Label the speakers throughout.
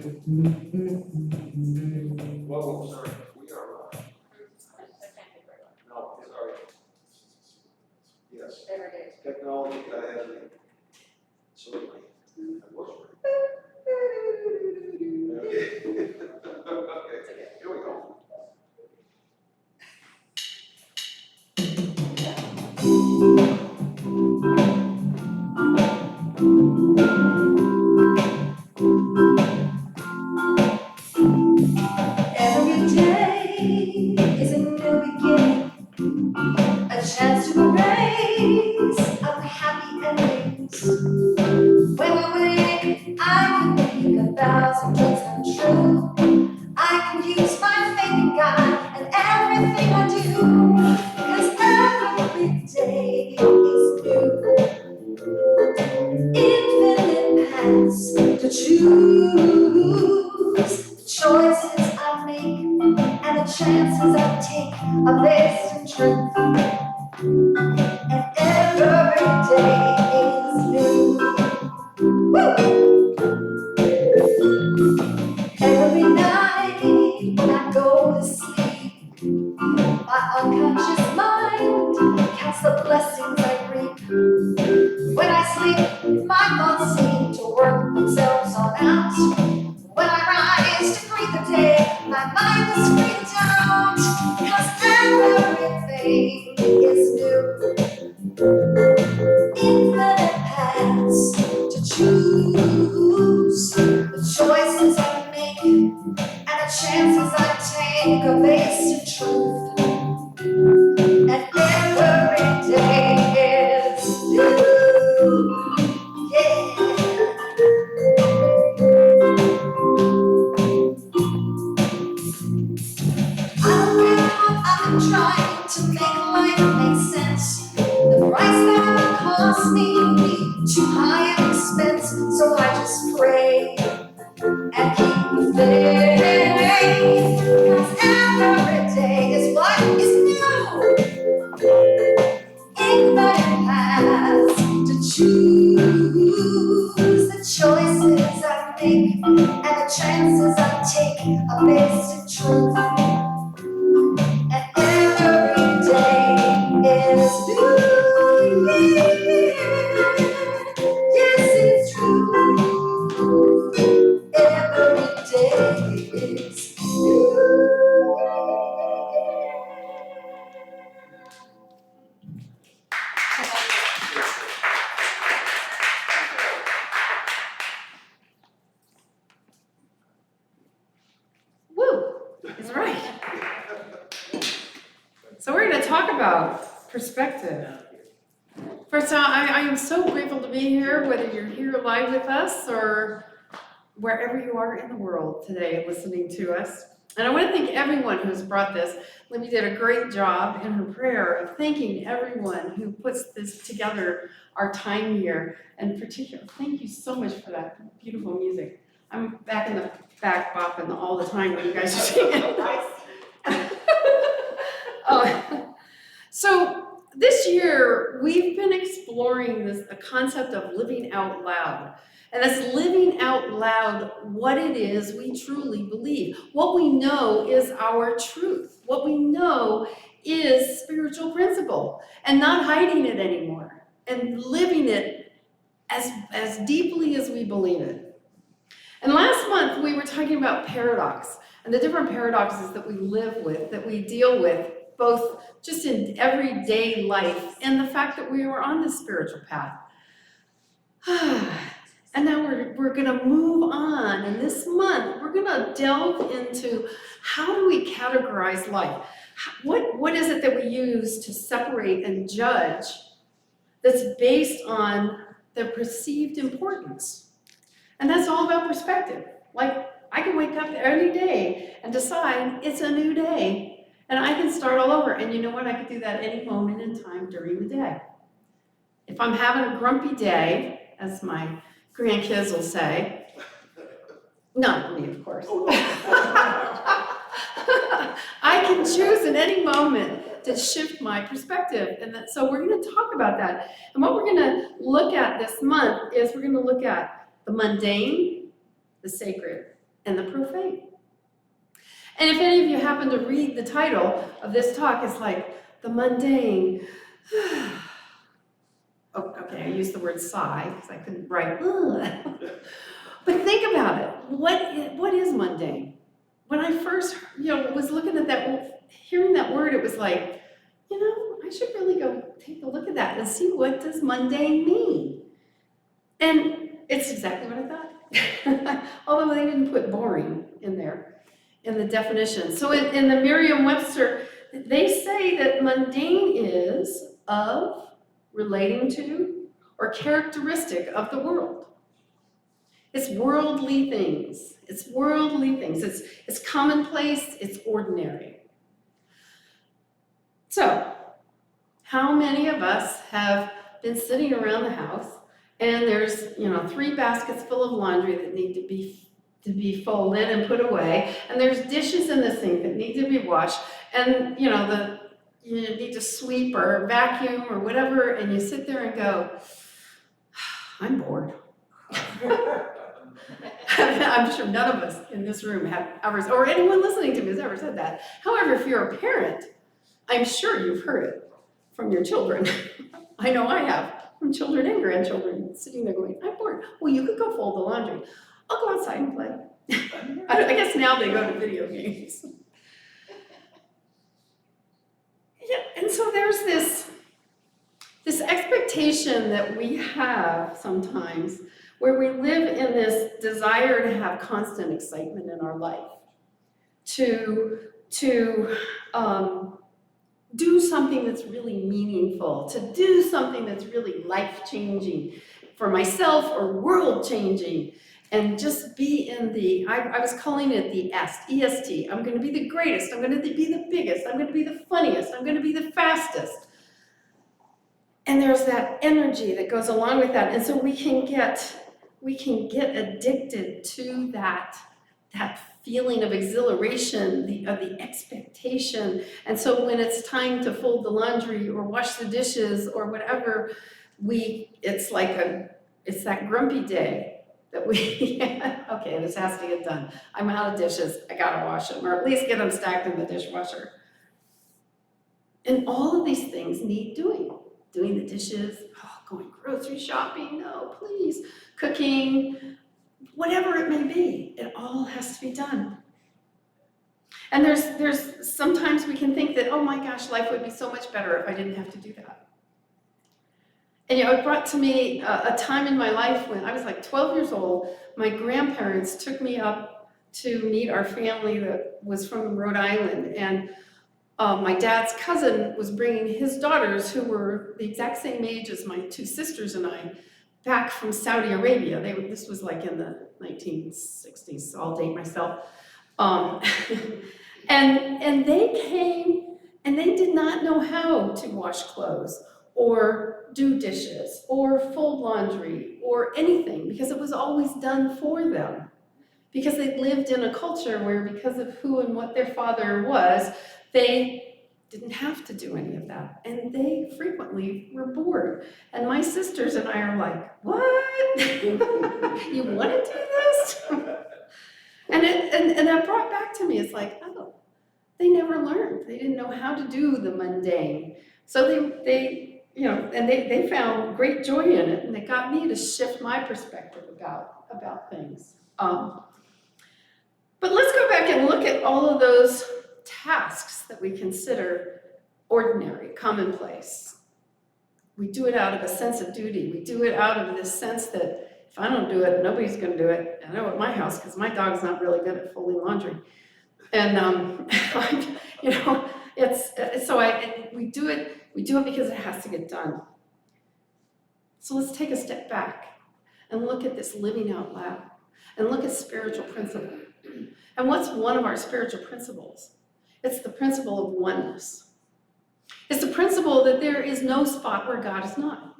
Speaker 1: Whoa, sorry, we are live. No, sorry. Yes, technology got ahead of me. Certainly, that was right. Okay. Okay, here we go.
Speaker 2: Every day is a new beginning, a chance to erase unhappy endings. When we wake, I can make 1,000 dreams come true. I can use my faith in God and everything I do, because every day is new. Infinite paths to choose, the choices I make and the chances I take are based in truth. And every day is new. Woo! Every night when I go to sleep, my unconscious mind counts the blessings I reap. When I sleep, my thoughts seem to work themselves on out. When I rise to greet the day, my mind is free to doubt, because everything is new. Infinite paths to choose, the choices I make and the chances I take are based in truth. And every day is new. Yeah. I don't know what I've been trying to make life make sense. The price that it cost me would be too high an expense, so I just pray and keep the faith. 'Cause every day is what is new. Infinite paths to choose, the choices I make and the chances I take are based in truth. And every day is new. Yes, it's true. Every day is new.
Speaker 3: Woo, is right. So we're going to talk about perspective. First of all, I am so grateful to be here, whether you're here live with us or wherever you are in the world today listening to us. And I want to thank everyone who's brought this. Libby did a great job in her prayer of thanking everyone who puts this together, our time here. And particularly, thank you so much for that beautiful music. I'm back in the back bopping all the time when you guys are singing. So this year, we've been exploring the concept of living out loud. And that's living out loud what it is we truly believe. What we know is our truth. What we know is spiritual principle, and not hiding it anymore, and living it as deeply as we believe it. And last month, we were talking about paradox, and the different paradoxes that we live with, that we deal with, both just in everyday life, and the fact that we were on this spiritual path. And now we're going to move on, and this month we're going to delve into how do we categorize life? What is it that we use to separate and judge that's based on the perceived importance? And that's all about perspective. Like, I can wake up every day and decide it's a new day, and I can start all over. And you know what? I could do that any moment in time during the day. If I'm having a grumpy day, as my grandkids will say, not me, of course. I can choose at any moment to shift my perspective. And so we're going to talk about that. And what we're going to look at this month is we're going to look at the mundane, the sacred, and the profane. And if any of you happen to read the title of this talk, it's like, the mundane. Oh, okay, I used the word sigh because I couldn't write. But think about it. What is mundane? When I first, was looking at that, hearing that word, it was like, I should really go take a look at that and see what does mundane mean. And it's exactly what I thought. Although they didn't put boring in there in the definition. So in the Merriam-Webster, they say that mundane is of, relating to, or characteristic of the world. It's worldly things. It's worldly things. It's commonplace. It's ordinary. So, how many of us have been sitting around the house and there's 3 baskets full of laundry that need to be folded and put away, and there's dishes in the sink that need to be washed, and you need to sweep or vacuum or whatever, and you sit there and go, I'm bored. I'm sure none of us in this room have ever, or anyone listening to me has ever said that. However, if you're a parent, I'm sure you've heard it from your children. I know I have, from children and grandchildren, sitting there going, I'm bored. Well, you could go fold the laundry. I'll go outside and play. I guess now they go to video games. Yeah, and so there's this expectation that we have sometimes where we live in this desire to have constant excitement in our life, to do something that's really meaningful, to do something that's really life-changing for myself or world-changing, and just be in the, I was calling it the EST. I'm going to be the greatest. I'm going to be the biggest. I'm going to be the funniest. I'm going to be the fastest. And there's that energy that goes along with that. And so we can get addicted to that feeling of exhilaration, of the expectation. And so when it's time to fold the laundry or wash the dishes or whatever, it's that grumpy day that okay, this has to get done. I'm out of dishes, I gotta wash them, or at least get them stacked in the dishwasher. And all of these things need doing. Doing the dishes, going grocery shopping, no, please, cooking, whatever it may be, it all has to be done. And there's sometimes we can think that, oh my gosh, life would be so much better if I didn't have to do that. And it brought to me a time in my life when I was like 12 years old. My grandparents took me up to meet our family that was from Rhode Island, and my dad's cousin was bringing his daughters, who were the exact same age as my 2 sisters and I, back from Saudi Arabia. This was like in the 1960s, so I'll date myself. And they came, and they did not know how to wash clothes, or do dishes, or fold laundry, or anything, because it was always done for them. Because they lived in a culture where, because of who and what their father was, they didn't have to do any of that. And they frequently were bored. And my sisters and I are like, what? You want to do this? And that brought back to me, it's like, oh, they never learned. They didn't know how to do the mundane. So they found great joy in it, and it got me to shift my perspective about things. But let's go back and look at all of those tasks that we consider ordinary, commonplace. We do it out of a sense of duty. We do it out of this sense that if I don't do it, nobody's going to do it. I know at my house, because my dog's not really good at folding laundry. And we do it because it has to get done. So let's take a step back and look at this living out loud, and look at spiritual principle. And what's one of our spiritual principles? It's the principle of oneness. It's the principle that there is no spot where God is not.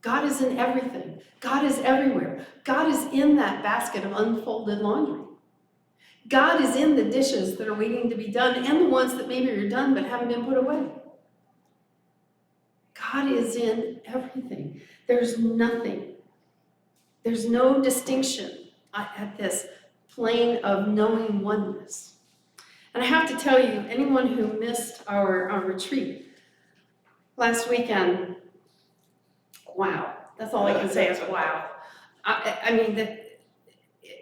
Speaker 3: God is in everything. God is everywhere. God is in that basket of unfolded laundry. God is in the dishes that are waiting to be done, and the ones that maybe are done but haven't been put away. God is in everything. There's nothing. There's no distinction. at this plane of knowing oneness. And I have to tell you, anyone who missed our retreat last weekend, wow, that's all I can say is wow. I mean,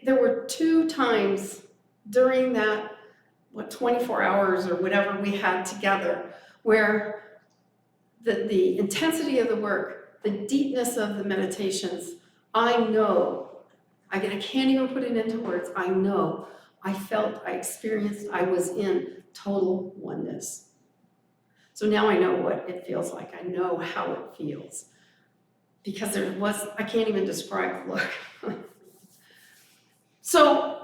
Speaker 3: there were 2 times during that, 24 hours or whatever we had together, where the intensity of the work, the deepness of the meditations, I can't even put it into words, I know, I felt, I experienced, I was in total oneness. So now I know what it feels like, I know how it feels. Because I can't even describe the look. So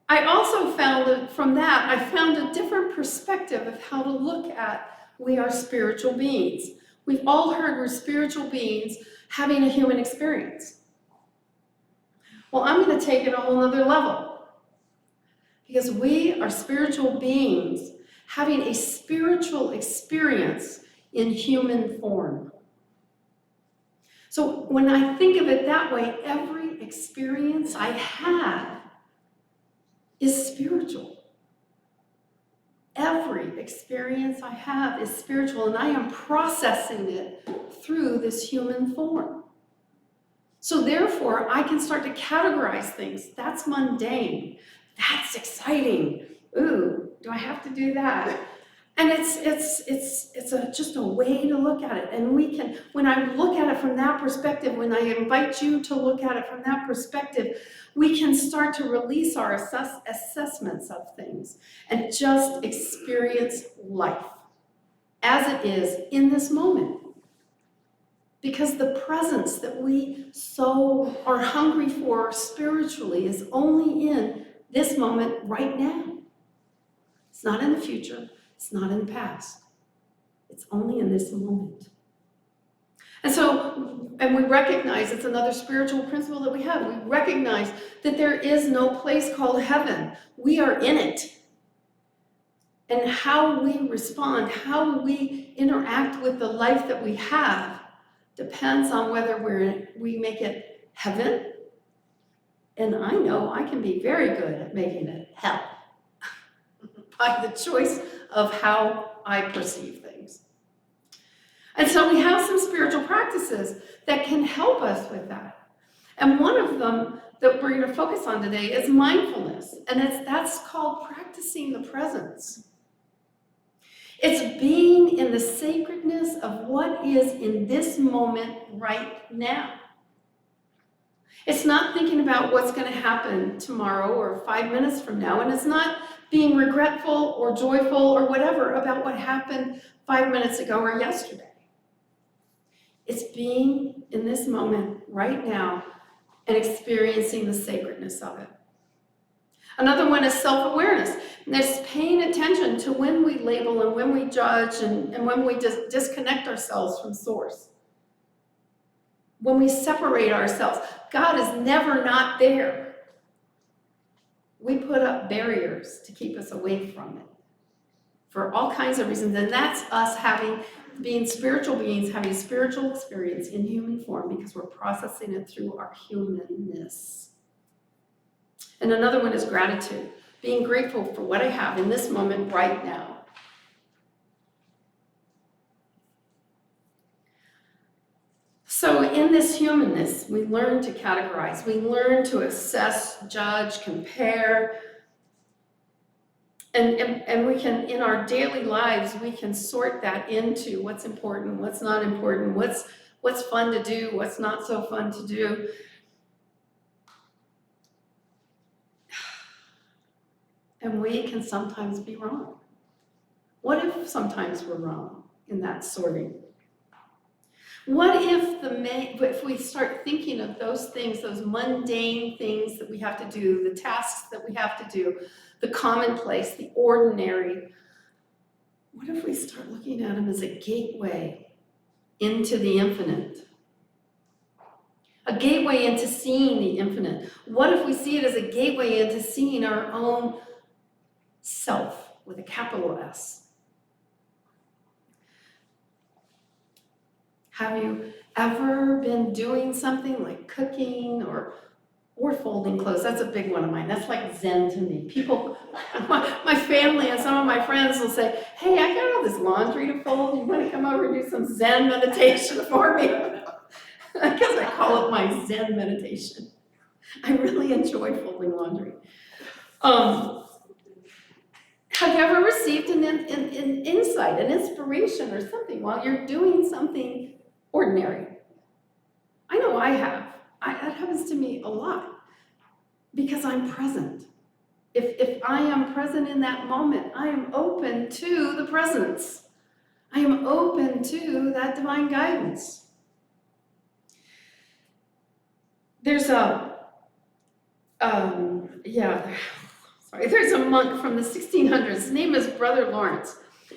Speaker 3: I also found that from that, I found a different perspective of how to look at we are spiritual beings. We've all heard we're spiritual beings having a human experience. Well, I'm going to take it a whole other level. Because we are spiritual beings having a spiritual experience in human form. So when I think of it that way, every experience I have is spiritual. Every experience I have is spiritual, and I am processing it through this human form. So therefore, I can start to categorize things. That's mundane. That's exciting. Ooh, do I have to do that? And it's just a way to look at it. And we can, when I look at it from that perspective, when I invite you to look at it from that perspective, we can start to release our assessments of things and just experience life as it is in this moment. Because the presence that we so are hungry for spiritually is only in this moment right now. It's not in the future. It's not in the past. It's only in this moment. And we recognize, it's another spiritual principle that we have. We recognize that there is no place called heaven. We are in it. And how we respond, how we interact with the life that we have depends on whether we make it heaven. And I know I can be very good at making it hell by the choice of how I perceive things. And so we have some spiritual practices that can help us with that. And one of them that we're going to focus on today is mindfulness. And that's called practicing the presence. It's being in the sacredness of what is in this moment right now. It's not thinking about what's going to happen tomorrow or 5 minutes from now, and it's not being regretful or joyful or whatever about what happened 5 minutes ago or yesterday. It's being in this moment right now and experiencing the sacredness of it. Another one is self-awareness. And that's paying attention to when we label and when we judge and when we disconnect ourselves from source. When we separate ourselves. God is never not there. We put up barriers to keep us away from it for all kinds of reasons. And that's us being spiritual beings, having a spiritual experience in human form because we're processing it through our humanness. And another one is gratitude, being grateful for what I have in this moment right now. So in this humanness, we learn to categorize, we learn to assess, judge, compare, and we can, in our daily lives, we can sort that into what's important, what's not important, what's fun to do, what's not so fun to do. And we can sometimes be wrong. What if sometimes we're wrong in that sorting? What if we start thinking of those things, those mundane things that we have to do, the tasks that we have to do, the commonplace, the ordinary, what if we start looking at them as a gateway into the infinite? A gateway into seeing the infinite. What if we see it as a gateway into seeing our own self with a capital S? Have you ever been doing something like cooking or Or folding clothes, that's a big one of mine. That's like Zen to me. People, my family and some of my friends will say, hey, I got all this laundry to fold. You want to come over and do some Zen meditation for me? Because I call it my Zen meditation. I really enjoy folding laundry. Have you ever received an insight, an inspiration or something while you're doing something ordinary? I know I have. That happens to me a lot because I'm present. If I am present in that moment, I am open to the presence. I am open to that divine guidance. There's there's a monk from the 1600s. His name is Brother Lawrence,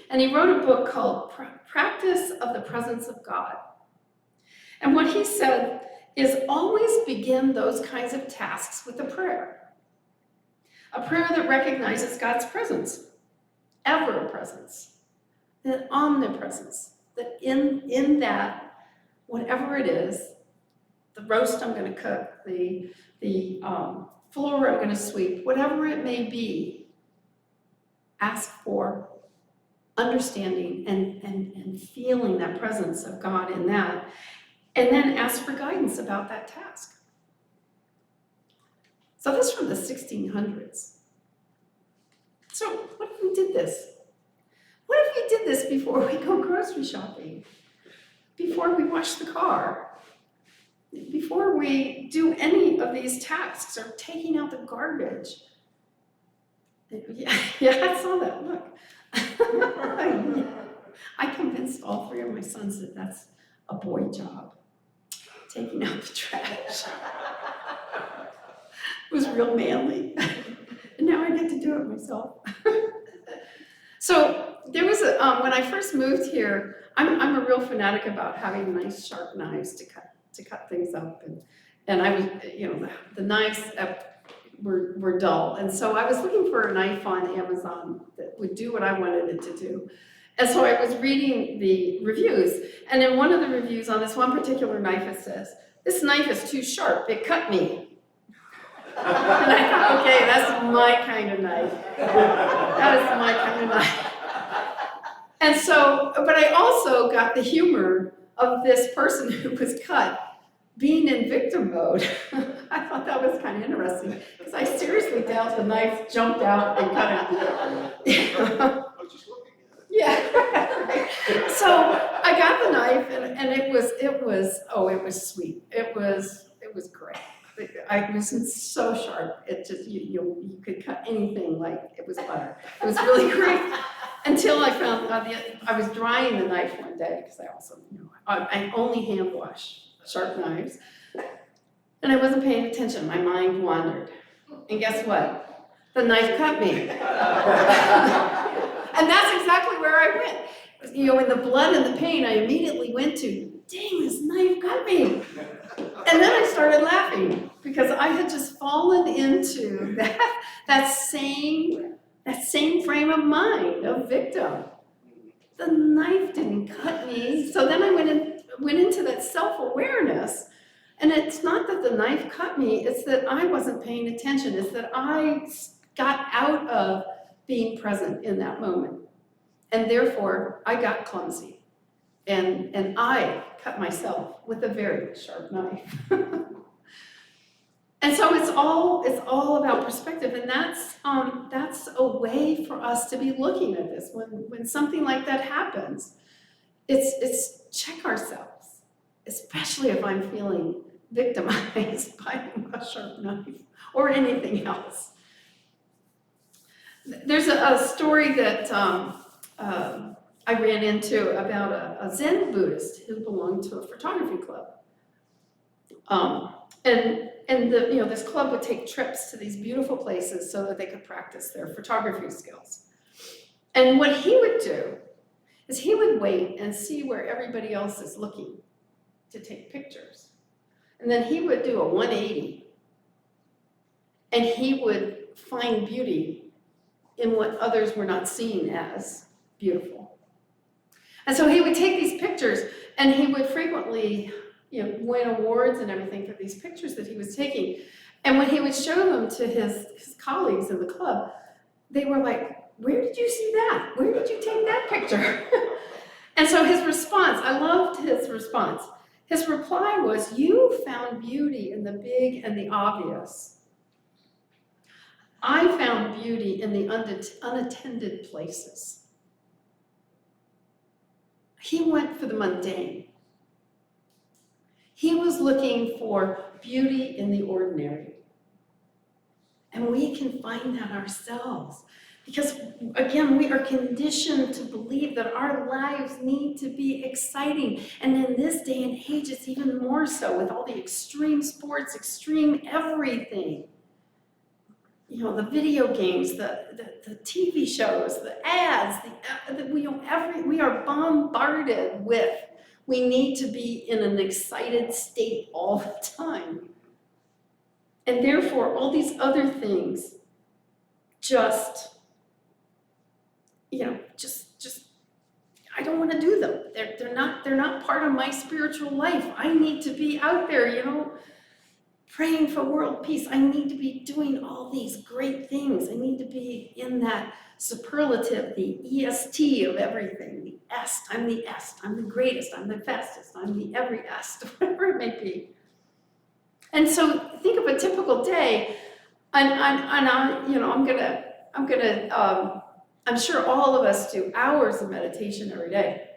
Speaker 3: and he wrote a book called Practice of the Presence of God. And what he said is always begin those kinds of tasks with a prayer that recognizes God's presence, ever-presence, the omnipresence, that in that, whatever it is, the roast I'm going to cook, the floor I'm going to sweep, whatever it may be, ask for understanding and feeling that presence of God in that, and then ask for guidance about that task. So this is from the 1600s. So what if we did this? What if we did this before we go grocery shopping? Before we wash the car? Before we do any of these tasks or taking out the garbage? Yeah, I saw that, look. I convinced all three of my sons that that's a boy job. Taking out the trash. It was real manly. And now I get to do it myself. So there was when I first moved here, I'm a real fanatic about having nice sharp knives to cut things up, and I was, the knives were dull, and so I was looking for a knife on Amazon that would do what I wanted it to do. And so I was reading the reviews, and in one of the reviews on this one particular knife, it says, "This knife is too sharp, it cut me." And I thought, okay, that's my kind of knife. That is my kind of knife. And so, but I also got the humor of this person who was cut being in victim mode. I thought that was kind of interesting, because I seriously doubt the knife jumped out and cut it.
Speaker 1: I was just looking at it.
Speaker 3: Yeah, right. So I got the knife, and it was sweet. It was great. I wasn't so sharp. It just you could cut anything like it was butter. It was really great. Until I found I was drying the knife one day, because I also I only hand wash sharp knives, and I wasn't paying attention. My mind wandered, and guess what? The knife cut me. And that's exactly where I went. In the blood and the pain, I immediately went to, dang, this knife cut me. And then I started laughing, because I had just fallen into that same frame of mind of victim. The knife didn't cut me. So then I went into that self-awareness. And it's not that the knife cut me, it's that I wasn't paying attention. It's that I got out of being present in that moment. And therefore, I got clumsy. And I cut myself with a very sharp knife. And so it's all about perspective, and that's a way for us to be looking at this. When something like that happens, it's check ourselves, especially if I'm feeling victimized by a sharp knife or anything else. There's a story that I ran into about a Zen Buddhist who belonged to a photography club. And this club would take trips to these beautiful places so that they could practice their photography skills. And what he would do is he would wait and see where everybody else is looking to take pictures. And then he would do a 180. And he would find beauty in what others were not seeing as beautiful. And so he would take these pictures, and he would frequently win awards and everything for these pictures that he was taking. And when he would show them to his colleagues in the club, they were like, where did you see that? Where did you take that picture? And so his response, I loved his response. His reply was, you found beauty in the big and the obvious. I found beauty in the unattended places. He went for the mundane. He was looking for beauty in the ordinary. And we can find that ourselves. Because, again, we are conditioned to believe that our lives need to be exciting. And in this day and age, it's even more so with all the extreme sports, extreme everything. You know, the video games, the TV shows, the ads, we are bombarded with, we need to be in an excited state all the time. And therefore, all these other things just I don't want to do them. They're not part of my spiritual life. I need to be out there, praying for world peace. I need to be doing all these great things. I need to be in that superlative, the EST of everything. The est, I'm the est, I'm the greatest, I'm the fastest, I'm the every est, whatever it may be. And so think of a typical day, and I'm sure all of us do hours of meditation every day.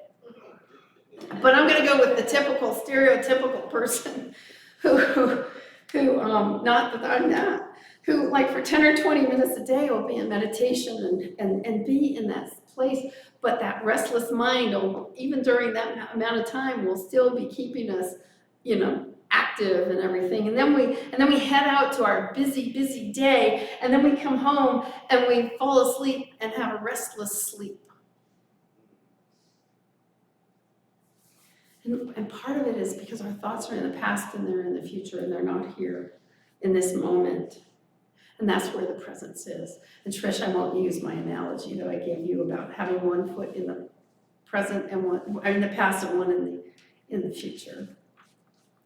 Speaker 3: But I'm going to go with the typical, stereotypical person who not that I'm not, who like for 10 or 20 minutes a day will be in meditation and be in that place. But that restless mind, even during that amount of time, will still be keeping us, active and everything. And then we head out to our busy day, and then we come home and we fall asleep and have a restless sleep. And part of it is because our thoughts are in the past and they're in the future and they're not here in this moment. And that's where the presence is. And Trish, I won't use my analogy that I gave you about having one foot in the present and one in the past and one in the future.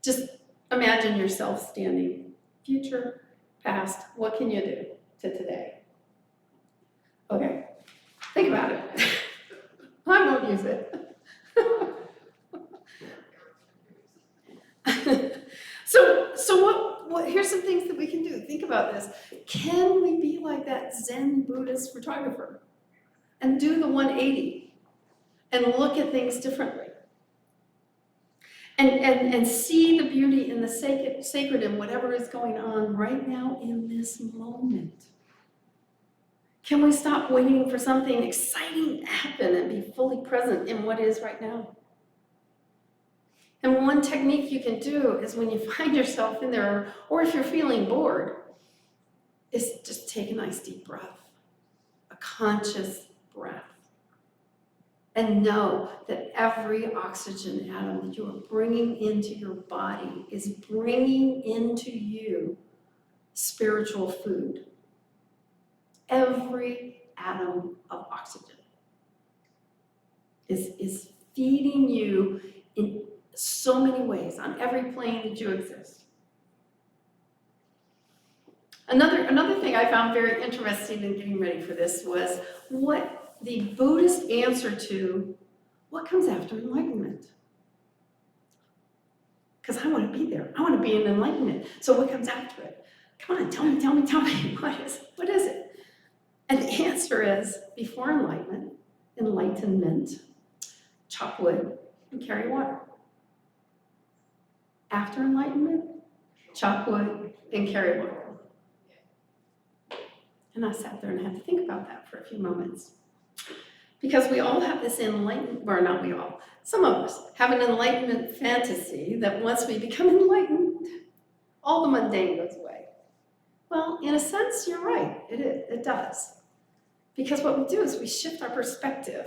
Speaker 3: Just imagine yourself standing, future, past, what can you do to today? Okay, think about it. I won't use it. So what? Here's some things that we can do. Think about this. Can we be like that Zen Buddhist photographer and do the 180 and look at things differently? And see the beauty in the sacred in whatever is going on right now in this moment. Can we stop waiting for something exciting to happen and be fully present in what is right now? And one technique you can do is when you find yourself in there, or if you're feeling bored, is just take a nice deep breath, a conscious breath. And know that every oxygen atom that you are bringing into your body is bringing into you spiritual food. Every atom of oxygen is feeding you in so many ways, on every plane that you exist. Another thing I found very interesting in getting ready for this was what the Buddhist answer to what comes after enlightenment. Because I want to be there. I want to be in enlightenment. So what comes after it? Come on, tell me. What is it? And the answer is, before enlightenment, chop wood and carry water. After enlightenment, chop wood and carry water. And I sat there and had to think about that for a few moments. Because we all have this not we all, some of us have an enlightenment fantasy that once we become enlightened, all the mundane goes away. Well, in a sense, you're right, it does. Because what we do is we shift our perspective.